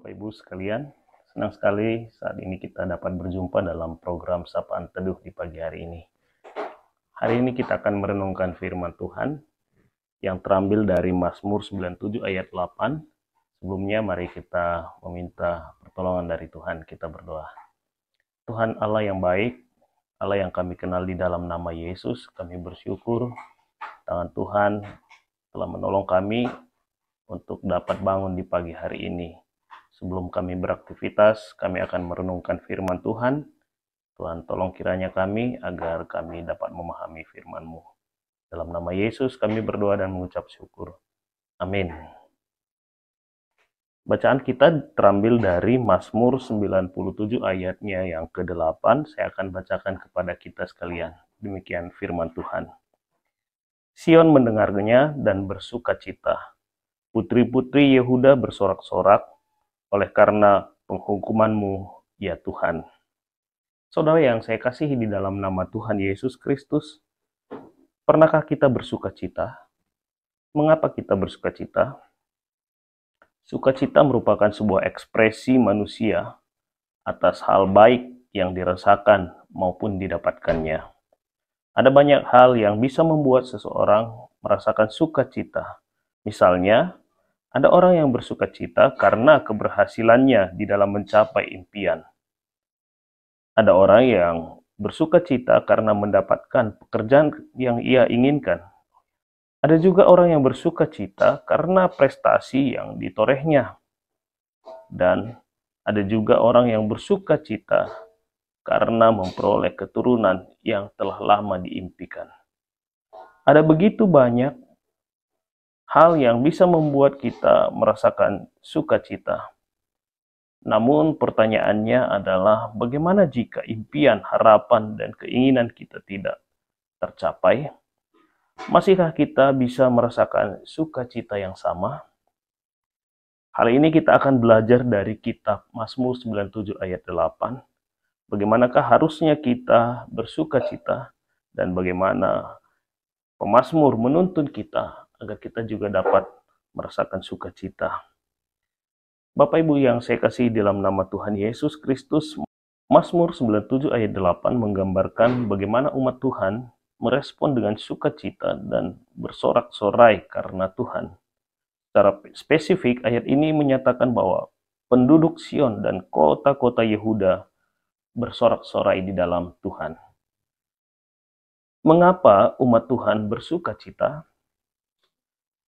Bapak Ibu sekalian, senang sekali saat ini kita dapat berjumpa dalam program Sapaan Teduh di pagi hari ini. Hari ini kita akan merenungkan firman Tuhan yang terambil dari Mazmur 97 ayat 8. Sebelumnya mari kita meminta pertolongan dari Tuhan, kita berdoa. Tuhan Allah yang baik, Allah yang kami kenal di dalam nama Yesus, kami bersyukur tangan Tuhan telah menolong kami untuk dapat bangun di pagi hari ini. Sebelum kami beraktivitas, kami akan merenungkan firman Tuhan. Tuhan tolong kiranya kami agar kami dapat memahami firman-Mu. Dalam nama Yesus kami berdoa dan mengucap syukur. Amin. Bacaan kita terambil dari Mazmur 97 ayatnya yang ke-8. Saya akan bacakan kepada kita sekalian. Demikian firman Tuhan. Sion mendengarnya dan bersuka cita. Putri-putri Yehuda bersorak-sorak oleh karena penghukuman-Mu, ya Tuhan. Saudara yang saya kasihi di dalam nama Tuhan Yesus Kristus, pernahkah kita bersuka cita? Mengapa kita bersuka cita? Sukacita merupakan sebuah ekspresi manusia atas hal baik yang dirasakan maupun didapatkannya. Ada banyak hal yang bisa membuat seseorang merasakan sukacita. Misalnya, ada orang yang bersuka cita karena keberhasilannya di dalam mencapai impian. Ada orang yang bersuka cita karena mendapatkan pekerjaan yang ia inginkan. Ada juga orang yang bersuka cita karena prestasi yang ditorehnya. Dan ada juga orang yang bersuka cita karena memperoleh keturunan yang telah lama diimpikan. Ada begitu banyak hal yang bisa membuat kita merasakan sukacita. Namun pertanyaannya adalah bagaimana jika impian, harapan, dan keinginan kita tidak tercapai? Masihkah kita bisa merasakan sukacita yang sama? Hal ini kita akan belajar dari kitab Mazmur 97 ayat 8. Bagaimanakah harusnya kita bersukacita dan bagaimana pemazmur menuntun kita agar kita juga dapat merasakan sukacita. Bapak Ibu yang saya kasih dalam nama Tuhan Yesus Kristus, Mazmur 97 ayat 8 menggambarkan bagaimana umat Tuhan merespon dengan sukacita dan bersorak-sorai karena Tuhan. Secara spesifik, ayat ini menyatakan bahwa penduduk Sion dan kota-kota Yehuda bersorak-sorai di dalam Tuhan. Mengapa umat Tuhan bersukacita?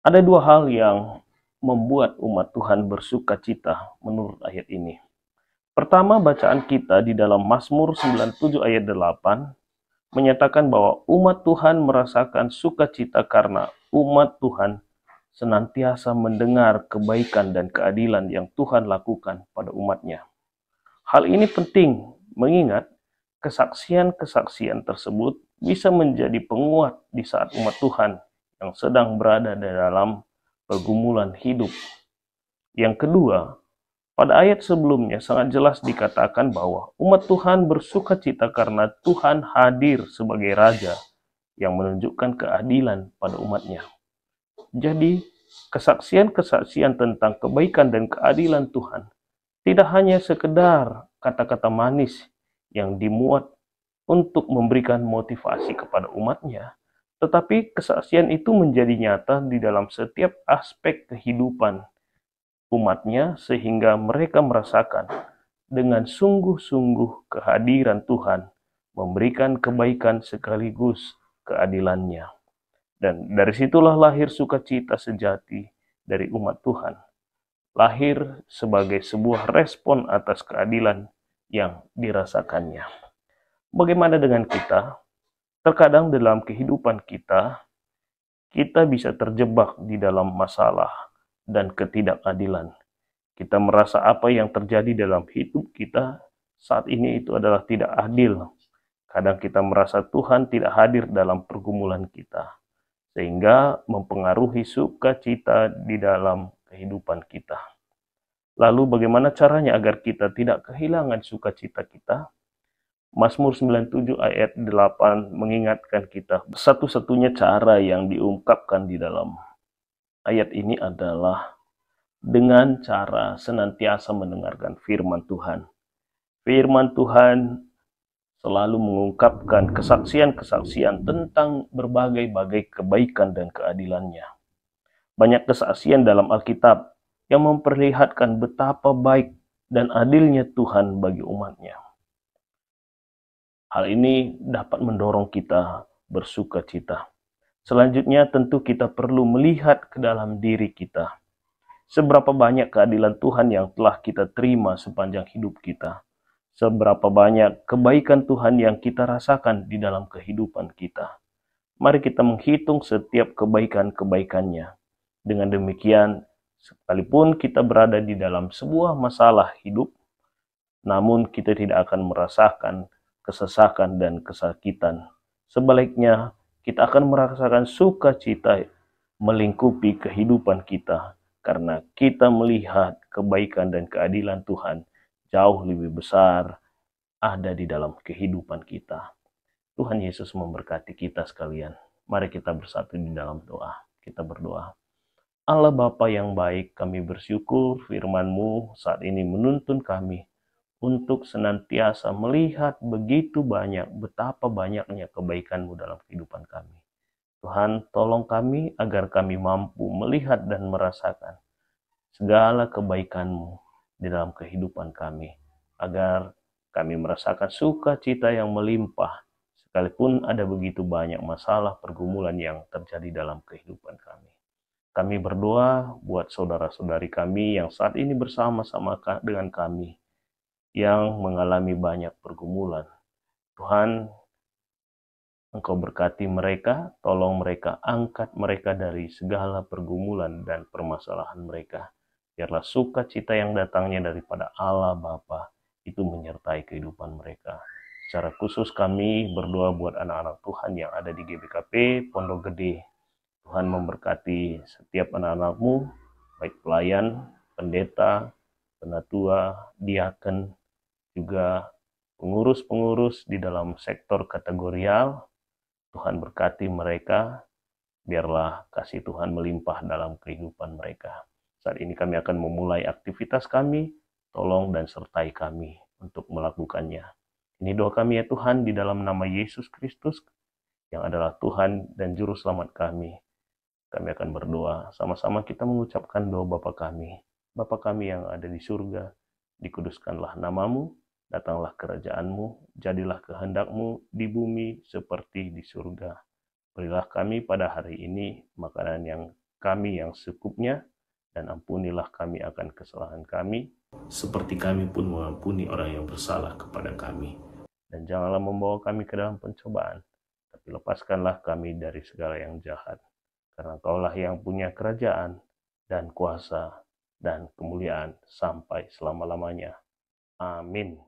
Ada dua hal yang membuat umat Tuhan bersukacita menurut ayat ini. Pertama, bacaan kita di dalam Mazmur 97 ayat 8 menyatakan bahwa umat Tuhan merasakan sukacita karena umat Tuhan senantiasa mendengar kebaikan dan keadilan yang Tuhan lakukan pada umatnya. Hal ini penting mengingat kesaksian-kesaksian tersebut bisa menjadi penguat di saat umat Tuhan yang sedang berada di dalam pergumulan hidup. Yang kedua, pada ayat sebelumnya sangat jelas dikatakan bahwa umat Tuhan bersukacita karena Tuhan hadir sebagai Raja yang menunjukkan keadilan pada umatnya. Jadi, kesaksian-kesaksian tentang kebaikan dan keadilan Tuhan tidak hanya sekedar kata-kata manis yang dimuat untuk memberikan motivasi kepada umatnya, tetapi kesaksian itu menjadi nyata di dalam setiap aspek kehidupan umatnya sehingga mereka merasakan dengan sungguh-sungguh kehadiran Tuhan memberikan kebaikan sekaligus keadilannya. Dan dari situlah lahir sukacita sejati dari umat Tuhan. Lahir sebagai sebuah respon atas keadilan yang dirasakannya. Bagaimana dengan kita? Terkadang dalam kehidupan kita bisa terjebak di dalam masalah dan ketidakadilan. Kita merasa apa yang terjadi dalam hidup kita saat ini itu adalah tidak adil. Kadang kita merasa Tuhan tidak hadir dalam pergumulan kita, sehingga mempengaruhi sukacita di dalam kehidupan kita. Lalu bagaimana caranya agar kita tidak kehilangan sukacita kita? Mazmur 97 ayat 8 mengingatkan kita satu-satunya cara yang diungkapkan di dalam ayat ini adalah dengan cara senantiasa mendengarkan firman Tuhan. Firman Tuhan selalu mengungkapkan kesaksian-kesaksian tentang berbagai-bagai kebaikan dan keadilannya. Banyak kesaksian dalam Alkitab yang memperlihatkan betapa baik dan adilnya Tuhan bagi umatnya. Hal ini dapat mendorong kita bersuka cita. Selanjutnya tentu kita perlu melihat ke dalam diri kita. Seberapa banyak keadilan Tuhan yang telah kita terima sepanjang hidup kita. Seberapa banyak kebaikan Tuhan yang kita rasakan di dalam kehidupan kita. Mari kita menghitung setiap kebaikan-kebaikannya. Dengan demikian, sekalipun kita berada di dalam sebuah masalah hidup, namun kita tidak akan merasakan kesesakan dan kesakitan. Sebaliknya, kita akan merasakan sukacita melingkupi kehidupan kita karena kita melihat kebaikan dan keadilan Tuhan jauh lebih besar ada di dalam kehidupan kita. Tuhan Yesus memberkati kita sekalian. Mari kita bersatu di dalam doa. Kita berdoa. Allah Bapa yang baik, kami bersyukur firman-Mu saat ini menuntun kami untuk senantiasa melihat begitu banyak, betapa banyaknya kebaikan-Mu dalam kehidupan kami. Tuhan, tolong kami agar kami mampu melihat dan merasakan segala kebaikan-Mu di dalam kehidupan kami, agar kami merasakan sukacita yang melimpah, sekalipun ada begitu banyak masalah pergumulan yang terjadi dalam kehidupan kami. Kami berdoa buat saudara-saudari kami yang saat ini bersama-sama dengan kami, yang mengalami banyak pergumulan. Tuhan, Engkau berkati mereka, tolong mereka, angkat mereka dari segala pergumulan dan permasalahan mereka. Biarlah sukacita yang datangnya daripada Allah Bapa itu menyertai kehidupan mereka. Secara khusus kami berdoa buat anak-anak Tuhan yang ada di GBKP Pondok Gede. Tuhan memberkati setiap anak-anak-Mu, baik pelayan, pendeta, penatua, diaken, juga pengurus-pengurus di dalam sektor kategorial. Tuhan berkati mereka, biarlah kasih Tuhan melimpah dalam kehidupan mereka. Saat ini kami akan memulai aktivitas kami, tolong dan sertai kami untuk melakukannya. Ini doa kami ya Tuhan di dalam nama Yesus Kristus, yang adalah Tuhan dan Juru Selamat kami. Kami akan berdoa, sama-sama kita mengucapkan doa Bapa kami. Bapa kami yang ada di surga, dikuduskanlah namamu, datanglah kerajaan-Mu, jadilah kehendak-Mu di bumi seperti di surga. Berilah kami pada hari ini makanan yang secukupnya, dan ampunilah kami akan kesalahan kami, seperti kami pun mengampuni orang yang bersalah kepada kami. Dan janganlah membawa kami ke dalam pencobaan, tapi lepaskanlah kami dari segala yang jahat. Karena Engkaulah yang punya kerajaan dan kuasa dan kemuliaan sampai selama-lamanya. Amin.